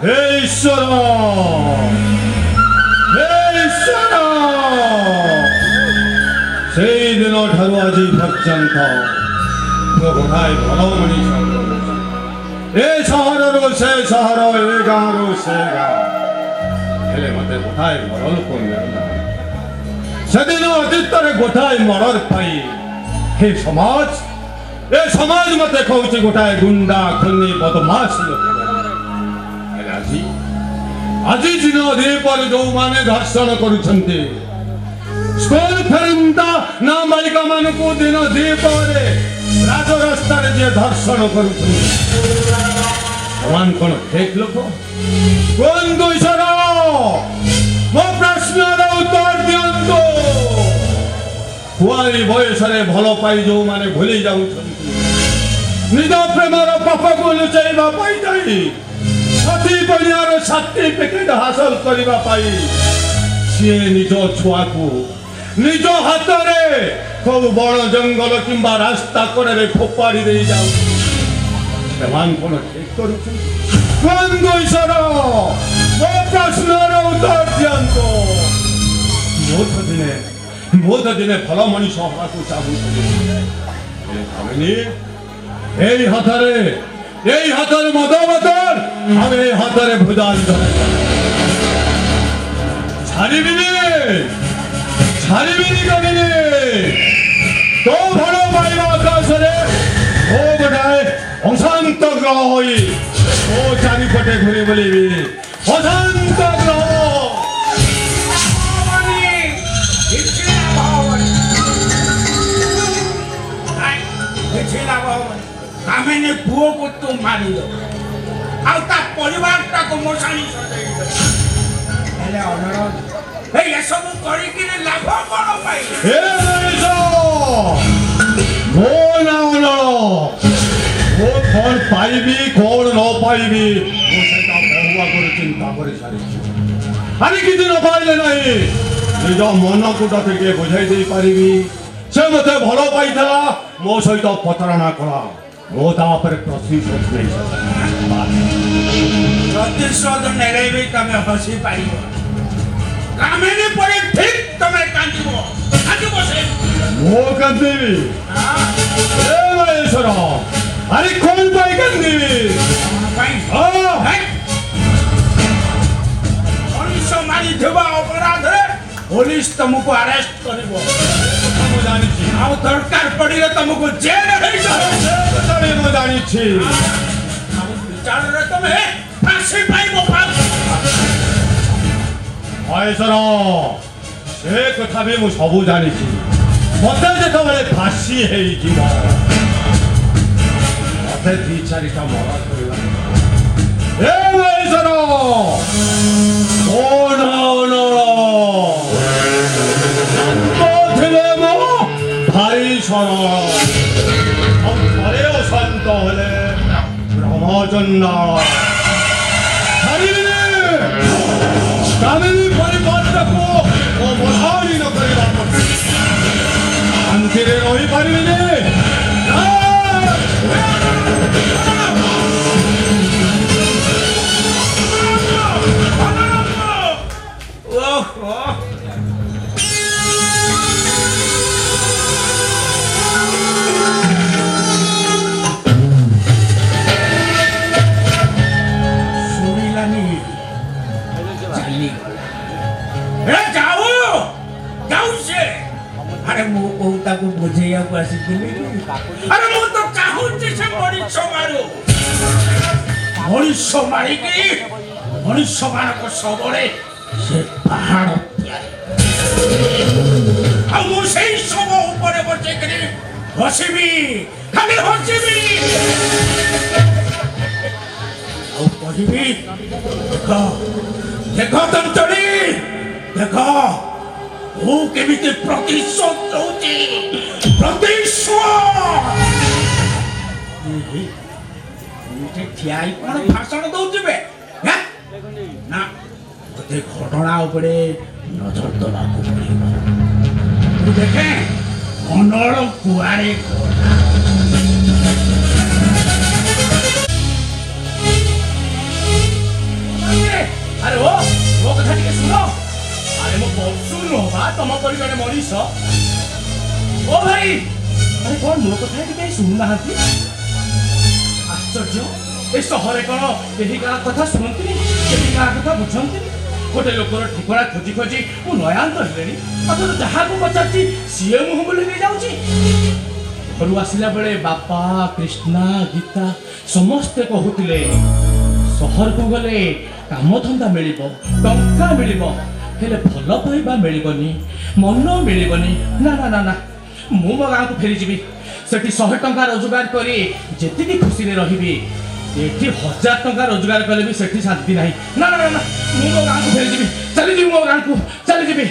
ହେ ଈଶ୍ୱର ସେଇଦିନ ଠାରୁ ଆଜି ପର୍ଯ୍ୟନ୍ତ ମୋ ଗୋଟାଏ ଭଲ ମଣିଷ ଏ ସହରରୁ ସେ ସହର ଏ ଗାଁରୁ ସେ ଗାଁ ହେଲେ ମତେ ଗୋଟାଏ ଭଲ ଲୋକ ମିଳୁନାହିଁ। ସେଦିନ ଅତୀତରେ ଗୋଟାଏ ମର୍ଡର ପାଇଁ ହେ ସମାଜ ଏ ସମାଜ ମତେ କହୁଛି ଗୋଟାଏ ଗୁଣ୍ଡା ଖନି ବଦମାସ ଲୋକ। ହେଲେ ଆଜି ଦିନ ଦ୍ୱିପରେ ଯୋଉମାନେ ଧର୍ଷଣ କରୁଛନ୍ତି ସ୍କୁଲ ଫେରନ୍ତା ନାବାଳିକା ମାନଙ୍କୁ ଦିନ ଦ୍ୱିପରେ ରାଜରାସ୍ତାରେ ଯିଏ ଧର୍ଷଣ କରୁଛନ୍ତି ସେମାନେ କଣ ଠିକ ଲୋକ? କୁହନ୍ତୁ ଈଶ୍ୱର ମୋ ପ୍ରଶ୍ନର ଉତ୍ତର ଦିଅନ୍ତୁ। କୁଆରୀ ବୟସରେ ଭଲ ପାଇ ଯୋଉମାନେ ଭୁଲି ଯାଉଛନ୍ତି ନିଜ ପ୍ରେମର ପାପକୁ ଲୁଚାଇବା ପାଇଁ ଯାଇ ସତୀ କନ୍ୟାର ସାର୍ଟିଫିକେଟ ହାସଲ କରିବା ପାଇଁ ସିଏ ନିଜ ଛୁଆକୁ ନିଜ ହାତରେ କୋଉ ବଣ ଜଙ୍ଗଲ କିମ୍ବା ରାସ୍ତା କଡ଼ରେ ଫୋପାଡ଼ି ଦେଇ ଯାଉଛି ସେମାନେ କଣ ଠିକ କରୁଛନ୍ତି? କୁହନ୍ତୁ ଈଶ୍ୱର ମୋ ପ୍ରଶ୍ନର ଉତ୍ତର ଦିଅନ୍ତୁ। ମୁଁ ତ ଦିନେ ଭଲ ମଣିଷ ହବାକୁ ଚାହୁଁଥିଲି। ଏଇ ହାତରେ ମଦ ବୋତଲ ଆଉ ଏଇ ହାତରେ ଭୁଜାଲ ଛାଡ଼ିବିନି କରିନି। ତୋ ଭଲ ପାଇବା ଆକାଶରେ ମୋ ଗୋଟାଏ ଅଶାନ୍ତ ଗ୍ରହ ହୋଇ ମୋ ଚାରିପଟେ ଘୁରି ବୁଲିବି। ଅଶାନ୍ତ ଗ୍ରହ ଆମେ ପୁଅକୁ ତୁ ମାରିଲ ଆଉ ତା ପରିବାରଟାକୁ ମଶାଣି ହେଲେ ଅନୁରୋଧ ଏସବୁ କରିକିରି ଲାଭ କଣ ପାଇଁ? ମୁଁ କଣ ପାଇବି କଣ ନ ପାଇବି ମୁଁ ସେଟା ବହୁ ଆଗରୁ ଚିନ୍ତା କରି ସାରିଛି। ଆରେ କିଛି ନ ପାଇଲେ ନାହିଁ ନିଜ ମନକୁ ତ ଟିକେ ବୁଝାଇ ଦେଇ ପାରିବି। ସେ ମତେ ଭଲ ପାଇଥିଲା ମୋ ସହିତ ପ୍ରତାରଣା କଲା ମୁଁ ତା ଉପରେ ପ୍ରତିଶୋଧ ନେଇ ପ୍ରତିଶୋଧ ନେଲେ ବି ତମେ ହସି ପାରିବ। କାମିନୀ ପରେ ଠିକ ତମେ କାନ୍ଦିବ ସେ ମୁଁ କାନ୍ଦିବି? ଆରେ କଣ ପାଇଁ କାନ୍ଦିବି? ମଣିଷ ମାରିଥିବା ଅପରାଧରେ ପୋଲିସ ତମକୁ ଆରେଷ୍ଟ କରିବ। ମୁଁ ଜାଣିଛି ଆଉ ଦରକାର ପଡ଼ିଲେ ତମକୁ ଜେଲ ମୁଁ ଜାଣିଛି। ବିଚାରରେ ତମେ ଫାଶୀ ପାଇବ। ସେ କଥା ବି ମୁଁ ସବୁ ଜାଣିଛି। ମତେ ଯେତେବେଳେ ଫାଶୀ ହେଇଯିବ ମତେ 2-4ଟା ମରା କରିବା। ଭାରି ସରଳ ଆଉ ଥରେ ଅଶାନ୍ତ ହେଲେ ବ୍ରହ୍ମଚଣ୍ଡ କାମିନୀ ପରିବାରଟାକୁ ମଶାଣି ନ କରିବା ଶାନ୍ତିରେ ରହିପାରିବିନି। ତାକୁ ବୁଝେଇବାକୁ ଆସିଥିଲି। ଆରେ ମୁଁ ତ ଚାହୁଁଛି ସେ ମଣିଷ ମାରୁ। ମଣିଷ ମାରିକି ମଣିଷ ମାନଙ୍କ ଶବରେ ସେ ପାହାଡ଼ ତିଆରି ଆଉ ମୁଁ ସେଇ ଶବ ଉପରେ ବସେଇକିରି ହସିବି ଖାଲି ହସିବି ଆଉ କହିବି ଦେଖ ତନ୍ତୀ ଦେଖ ମୁଁ କେମିତି ପ୍ରତିଶୋଧ ଦଉଛି। ଠିଆ ହେଇ କଣ ଭାଷଣ ଦଉଥିବେ ନା ମତେ ଘଟଣା ଉପରେ ନଜର ଦେବାକୁ ପଡ଼ିବ। ଦେଖେ କଣ୍ଡଳ କୁଆଡ଼େ ତମ ପରିବାରରେ ମଣିଷ ଓ ଭାଇ ଆରେ କଣ ମୋ କଥା ଏଠି କେହି ଶୁଣୁନାହାନ୍ତି ଆଶ୍ଚର୍ଯ୍ୟ ଏ ସହରରେ କଣ କେହି କାହା କଥା ଶୁଣନ୍ତିନି କେହି କାହା କଥା ବୁଝନ୍ତିନି ଗୋଟେ ଲୋକର ଠିକଣା ଖୋଜି ଖୋଜି ମୁଁ ନୟାନ୍ତ ହେଲେଣି ଅଥଚ ଯାହାକୁ ପଚାରୁଛି ସିଏ ମୁହଁ ବୁଲେଇ ଦେଇ ଯାଉଛି ଘରୁ ଆସିଲା ବେଳେ ବାପା କୃଷ୍ଣା ଗୀତା ସମସ୍ତେ କହୁଥିଲେ ସହରକୁ ଗଲେ କାମଧନ୍ଦା ମିଳିବ ଟଙ୍କା ମିଳିବ ହେଲେ ଭଲ ପାଇବା ମିଳିବନି ମନ ମିଳିବନି ନା ନା ନା ନା ମୁଁ ମୋ ଗାଁକୁ ଫେରିଯିବି ସେଠି 100 ଟଙ୍କା ରୋଜଗାର କରି ଯେତିକି ଖୁସିରେ ରହିବି ଏଠି 1000 ଟଙ୍କା ରୋଜଗାର କଲେ ବି ସେଠି ଶାନ୍ତି ନାହିଁ ନା ନା ନା ନା ମୁଁ ମୋ ଗାଁକୁ ଫେରିଯିବି ଚାଲିଯିବି ମୋ ଗାଁକୁ ଚାଲିଯିବି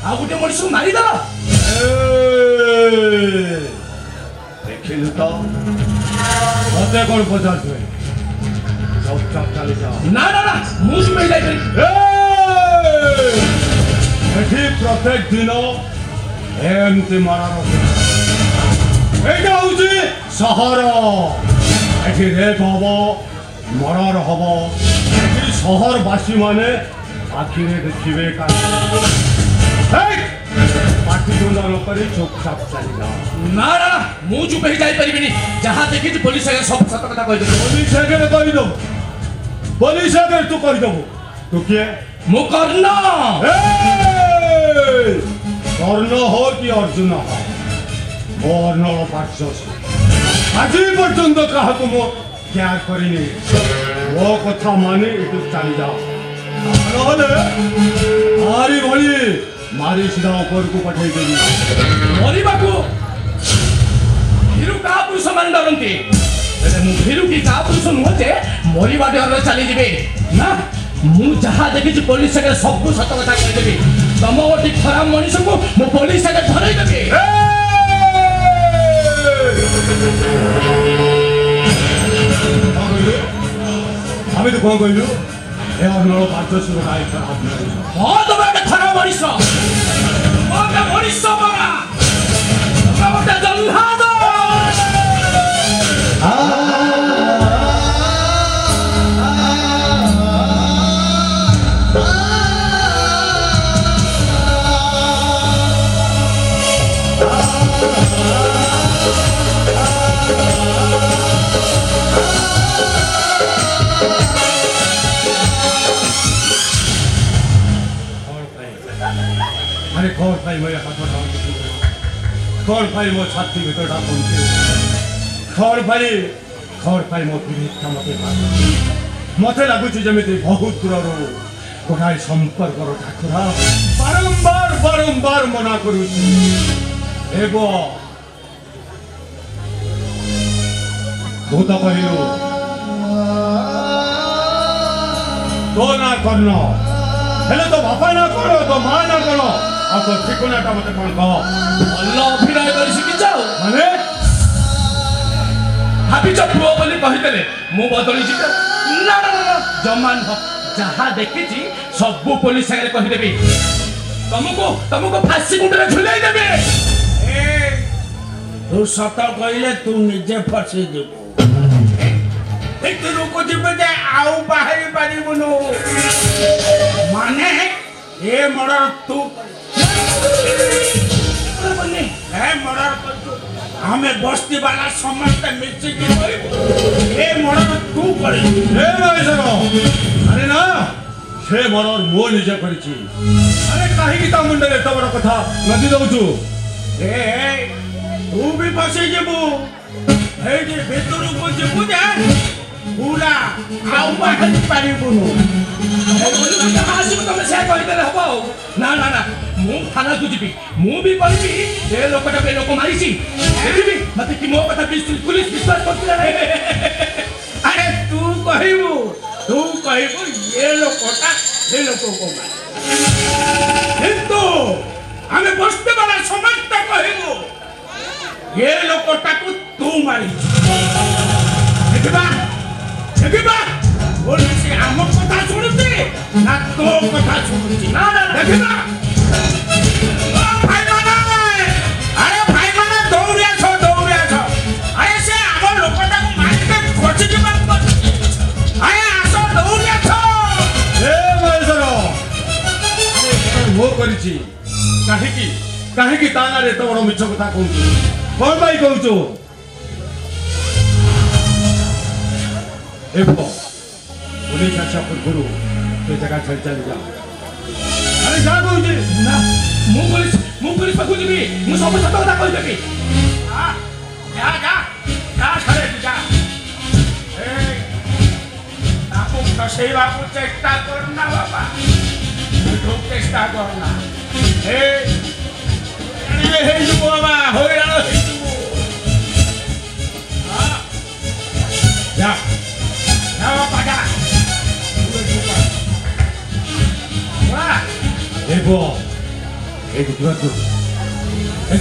ଆଉ ଗୋଟେ ମଣିଷକୁ ମାରିଦେଲ ଦେଖିଲୁ ତ ମତେ କଣ ପଚାରୁଛୁ ଚୁପଚାପ ଚାଲିଯାଅ ନା ନା ନା ମୁଁ ଯିବି ଯାଇପାରିବି ଏଠି ପ୍ରତ୍ୟେକ ଦିନ ଏମିତି ମାରାର ଏଇଟା ହଉଛି ସହର ଏଠି ରେପ୍ ହବ ମର୍ଡର ହବ ଏଠି ସହରବାସୀ ମାନେ ଆଖିରେ ଦେଖିବେ ପାଟି ତୁଣ୍ଡ ନ କରି ଚୁପଚାପ ଚାଲିଯାଅ ନା ନା ନା ମୁଁ ଚୁପ ହେଇ ଯାଇପାରିବିନି ଯାହା ଦେଖିଛି ପୋଲିସ ଆଗରେ ସବୁ ସତ କଥା କହିଦେବି ପୋଲିସ ଆଗରେ କହିଦେବୁ ପୋଲିସ ଆଗରେ ତୁ କହିଦେବୁ ତୁ କିଏ ମୁଁ କର୍ଣ୍ଣ କର୍ଣ୍ଣ हो कि अर्जुन हो ମୋ ଅର୍ଣ୍ଣଳ ପାର୍ଶ୍ୱ ଆଜି ପର୍ଯ୍ୟନ୍ତ କାହାକୁ ମୁଁ କେୟାର କରିନି ମୋ କଥା ମାନି ଏଠୁ ଚାଲିଯାଅ ନହେଲେ ଆରି ଭଳି ମାରି ସିଧା ଉପରକୁ ପଠେଇଦେବି ମରିବାକୁ ଭୀରୁ କାହା ପୁରୁଷ ମାନେ ଡରନ୍ତି ହେଲେ ମୁଁ ଭୀରୁ କି କାହା ପୁରୁଷ ନୁହଁ ଯେ ମରିବା ଡରରେ ଚାଲିଯିବେ ନା ମୁଁ ଯାହା ଦେଖିଛି ପୋଲିସ ଆଗରେ ସବୁ ସତ କଥା କହିଦେବି ତମ ଗୋଟେ ଖରାପ ମଣିଷକୁ ମୁଁ ପୋଲିସ ଆଗରେ ଧରେଇଦେବି ଆମେ ତ କଣ କହିଲୁ ଏ ଅର୍ଣ୍ଣଳ ପାର୍ଶ୍ୱ ହଁ ତମେ ଗୋଟେ ଖରାପ ମଣିଷ ଗୋଟେ ମଣିଷ ପରା ତମେ ଗୋଟେ ଜହ୍ଲାଦ अरे कौन भाई मैं हाथ कौन भाई मो छाती भीतर डाकुंती कौन भाई मो पीड़ित मते मते लगुच जमिति बहुत दूरରୁ ଗୋଟାଏ ସମ୍ପର୍କର ଠାକୁରା ବାରମ୍ବାର ମନା କରୁଛି ହେବ ତୁ ତ କହିଲୁ ତୋ ନା କର୍ଣ୍ଣ ହେଲେ ତୋ ବାପା ନା କଣ ତୋ ମା ନା କଣ ଆଉ ତୋ ଠିକଣାଟା ମତେ କଣ କହ ଭଲ ଅଭିନୟ କରି ଶିଖିଛ ମାନେ ଭାବିଛ ପୁଅ ବୋଲି କହିଦେଲେ ମୁଁ ବଦଳି ଯିବି ନା ନା ନା ଜମା ନୁହଁ ଯାହା ଦେଖିଛି ସବୁ ପୋଲିସ ଆଗରେ କହିଦେବି ତମକୁ ଫାଶୀ କୁଣ୍ଡରେ ଝୁଲେଇ ଦେବି ତୁ ସତ କହିଲେ ତୁ ନିଜେ ଫସି ଯିବୁ ଭିତରକୁ ଯିବୁ ଯେ ଆଉ ବାହାରି ପାରିବୁନୁ ମାନେ ଏ ମର୍ଡର ତୁ ଆମେ ବସ୍ତି ବାଲା ସମସ୍ତେ ମିଶିକି ଏ ମର୍ଡର ତୁ କରିବୁ ଆରେ ନା ସେ ମର୍ଡର ମୁଁ ନିଜେ କରିଛି ଆରେ କାହିଁକି ତା ମୁଣ୍ଡରେ ଏତେ ବଡ଼ କଥା ନଦି ଦଉଛୁ ତୁ ବି ଫସି ଯିବୁ ଏଇଠି ଭିତରକୁ ଯିବୁ ଯେ ପୁରା ଆଉ ବାହାରି ପାରିବୁନୁ ଆସିବୁ ତମେ ସେ କହିଦେଲେ ହବ ଆଉ ନା ନା ନା ମୁଁ ଥାନାକୁ ଯିବି ମୁଁ ବି କହିବି ଏ ଲୋକଟାକୁ ଏ ଲୋକ ମାରିଛି ଦେଖିବି ମତେ କି ମୋ କଥା ପୁଲିସ ବିଶ୍ୱାସ କରୁଛି ନା ନାହିଁ ଆରେ ତୁ କହିବୁ ଏ ଲୋକଟା ଏ ଲୋକକୁ ମାରି କିନ୍ତୁ ଆମେ ବସ୍ତେ ବାଲା ସମସ୍ତେ କହିବୁ ଏ ଲୋକଟାକୁ ତୁ ମାରିଛୁ ଦେଖିବା ପୋଲିସ ଆମ କଥା ଶୁଣୁଛି ନା ତୋ କଥା ଶୁଣୁଛି ନା ନା ଦେଖିବା ଭାଇମାନେ ଦୌଡ଼ି ଆସ ଆରେ ସେ ଆମ ଲୋକଟାକୁ ମାରିକି ଖସି ଯିବାକୁ ଆରେ ଆସ ଦୌଡ଼ି ଆସ ଏ ମହେଶ୍ୱର ମୋ କରିଛି କାହିଁକି ତା ନାଁରେ ଏତେ ବଡ଼ ମିଛ କଥା କହୁଛୁ କ'ଣ ପାଇଁ କହୁଛୁ पुलिस अच्छा पूर्व तो जगह छड़ चल जा अरे जा कौन ना मु पुलिस पाखु जीवी मु सब सत कथा कहि देबी जा छड़े जा ए ताको फसेवा को चेष्टा करना बाबा तो चेष्टा करना ए हे जो बाबा होइरानो जा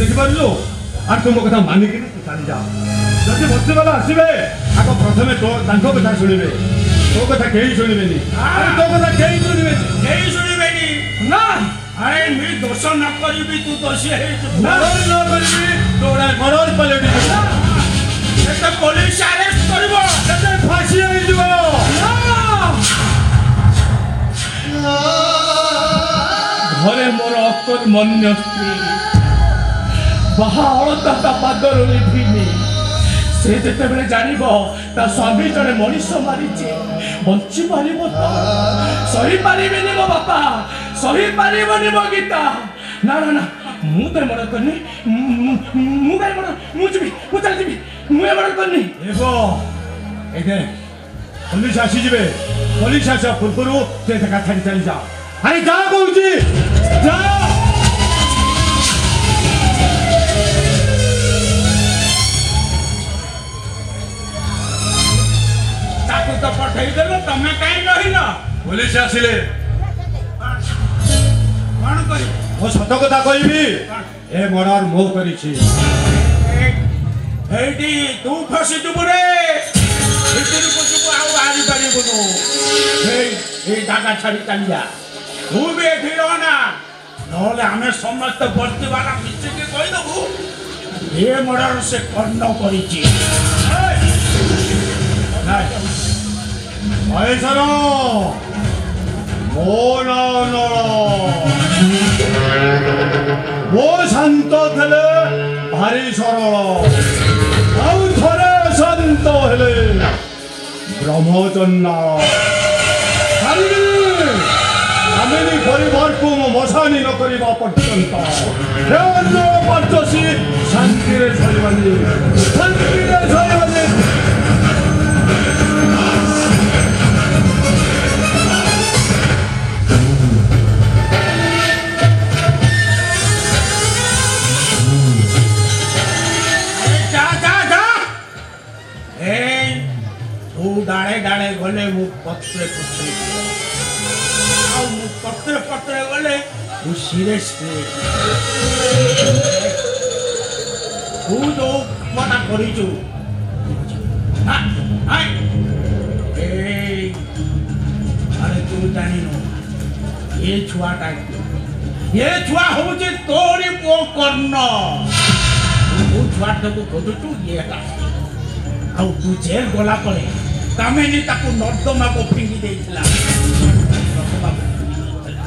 ଦେଖିପାରୁଛୁ ଆଉ ତୁମ କଥା ମାନିକିରି ତୁ ଚାଲିଯା ଯଦି ବସ୍ତି ବାଲା ଆସିବେ ଆଗ ପ୍ରଥମେ ତାଙ୍କ କଥା ଶୁଣିବେ ତୋ କଥା କେହି ଶୁଣିବେନି ତୋ କଥା କେହି ଶୁଣିବେନି ନା ଆରେ ମୁଁ ଦୋଷ ନ କରିବି ତୁ ଦୋଷୀ ହେଇଯିବୁ ନ କରିବି ତୋଡ଼ା ଘର ପଲେଟି ଏତେ ପୋଲିସ ଆରେଷ୍ଟ କରିବ ଏତେ ଫାଶୀ ହେଇଯିବ ଘରେ ମୋର ଅକର୍ମଣ୍ୟ ସ୍ତ୍ରୀ ବାହା ଅଳତା ତା ପାଦରୁ ଲିଭିନି ସେ ଯେତେବେଳେ ଜାଣିବ ତା ସ୍ୱାମୀ ଜଣେ ମଣିଷ ମାରିଛି ବଞ୍ଚି ପାରିବ ତ ସହିପାରିବିନି ମୋ ବାପା ସହିପାରିବନି ମୋ ଗୀତା ନା ନା ନା ମୁଁ ତ ମର୍ଡର କରିନି ମୁଁ କାହିଁ ମର୍ଡର ମୁଁ ଯିବି ମୁଁ ଚାଲିଯିବି ମୁଁ ଏ ମର୍ଡର କରିନି ଏଇଠି ପୁଲିସ ଆସିଯିବେ ପୁଲିସ ଆସିବା ପୂର୍ବରୁ ତୁ ଏତେ କଥା ଚାଲି ଯା ଆରେ ଯା କହୁଛି ଯା ତାକୁ ତ ପଠେଇଦେଲ ତମେ କାହିଁ ରହିଲ ପୁଲିସ ଆସିଲେ କଣ କରିବ ମୁଁ ସତ କଥା କହିବି ଏ ମର୍ଡର ମୁଁ କରିଛି ଏଇଠି ତୁ ଫସିଯିବୁ ରେ ଭିତରକୁ ଯିବୁ ଆଉ ବାହାରି ପାରିବୁନୁ ଏଇ ଜାଗା ଛାଡ଼ି ଚାଲିଯା ତୁ ବି ଏଠି ରହନା ନହେଲେ ଆମେ ସମସ୍ତେ ବର୍ତ୍ତିବାଲା ମିଶିକି କହିଦେବୁ ଏ ମର୍ଡର ସେ କର୍ଣ୍ଣ କରିଛି ମହେଶ୍ୱର ମୋ ନଳ ମୋ ଶାନ୍ତ ଥିଲେ ଭାରି ସରଳ ଆଉ ଥରେ ଶାନ୍ତ ହେଲେ ବ୍ରହ୍ମଚନ୍ଦାଳ କାମିନୀ ପରିବାରକୁ ମୁଁ ମଶାଣି ନ କରିବା ପର୍ଯ୍ୟନ୍ତ ପାଞ୍ଚଶୀ ଶାନ୍ତିରେ ସରିବନି डाले डाले गले मु पत्रे पत्रे आउ मु पत्रे पत्रे गले मु सीरियस तू जो मना करिछु ना हाय ए अरे तू जानी नो ये छुआ हो जे तोरी पो कर्ण तू छुआ को खोजु ये आउ तू जेल गला पड़े कामेनी ताकू नर्दमा को फिंगी देइथिला नर्दमा को फिंगी देइथिला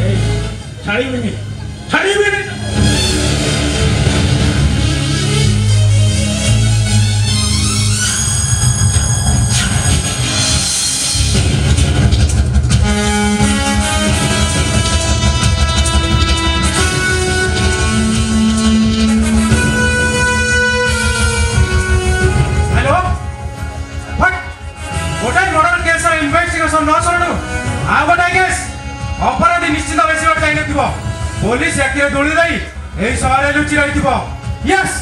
ए छाड़ीबिनी ପୋଲିସ ଏକିରେ ଦୌଡ଼ି ଦେଇ ଏହି ସହରରେ ଲୁଚି ରହିଥିବ। ୟେସ୍।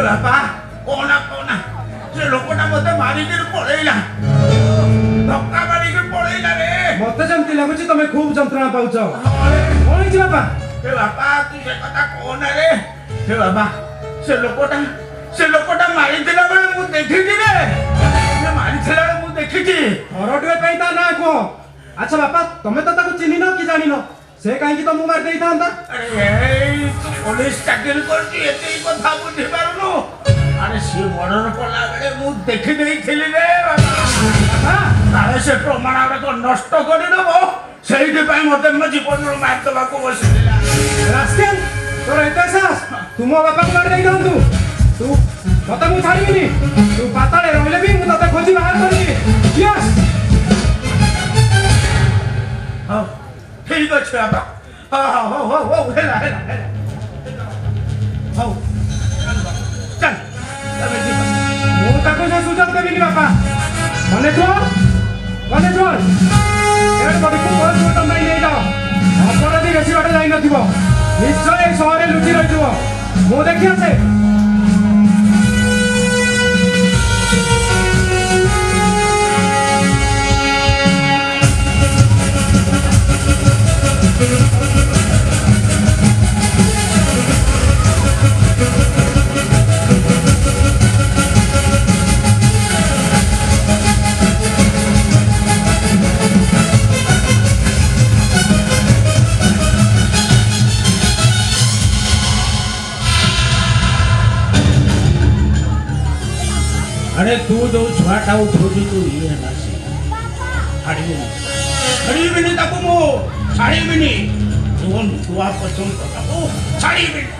ବାପା କହନା କହନା ସେ ଲୋକଟା ମତେ ମାରିକିରି ପଳେଇଲା, ଧକ୍କା ମାରିକି ପଳେଇଲା ରେ। ମତେ ଯେମିତି ଲାଗୁଛି ତମେ ଖୁବ ଯନ୍ତ୍ରଣା ପାଉଛ। କଣ ହେଇଛି ବାପା? ଏ ବାପା ତୁ ସେ କଥା କହନା ରେ। ଏ ବାପା ସେ ଲୋକଟା ମାରିଥିଲା ବେଳେ ମୁଁ ଦେଖିଛି ରେ। ସେ ମାରିଥିଲା ବେଳେ ମୁଁ ଦେଖିଛି। ହରଟିଏ ପାଇଁ ତା ନାଁ କୁହ। ଆଚ୍ଛା ବାପା, ତମେ ତ ତାକୁ ଚିହ୍ନିନ କି ଜାଣିନ, ସେ କାହିଁକି ତମକୁ ମାରି ଦେଇଥାନ୍ତା? ଆରେ ଏଇ ତୁ ପୋଲିସ ଚାକିରି କରୁଛୁ ଏତିକି କଥା ବୁଝି ପାରୁନୁ? ଆରେ ସିଏ ମର୍ଡର କଲା ବେଳେ ମୁଁ ଦେଖି ଦେଇଥିଲି ରେ ବାପା। କାଳେ ସେ ପ୍ରମାଣ ଗୁଡାକ ନଷ୍ଟ କରିଦବ, ସେଇଥିପାଇଁ ମତେ ମୋ ଜୀବନରୁ ମାରିଦବାକୁ ବସିଥିଲା। ରାସ୍କେଲ, ତୋର ଏତେ ସାହସ? ତୁ ମୋ ବାପାକୁ ମାରି ଦେଇଥାନ୍ତୁ? ତୁ ମତେ ମୁଁ ଛାଡ଼ିବିନି। ତୁ ପାତାଳେ ରହିଲେ ବି ମୁଁ ତତେ ଖୋଜି ବାହାର କରିବି। ୟେସ୍। ହଉ ଠିକ ଅଛି ବାପା। ହଉ ହେଲା ହଉ ଚାଲ ତମେ ଯିବା। ମୁଁ ତାକୁ ସେ ସୁଯୋଗ ଦେବିନି ବାପା। ମନେ ଥିବ ଏଡ୍ ବଡିକୁ ବହୁତ ଛୋଟ ପାଇଁ ନେଇଯାଅ। ଅପରାଧୀ ବେଶୀ ବାଟ ଯାଇନଥିବ, ନିଶ୍ଚୟ ଏଇ ସହରରେ ଲୁଚି ରହିଥିବ। ମୁଁ ଦେଖି ଆସେ। अरे तू जो छुआटा उठोगी तू ये है ना छाड़ीबिनी ताको मो छाड़ीबिनी तू आप पसंद करता ओ छाड़ीबिनी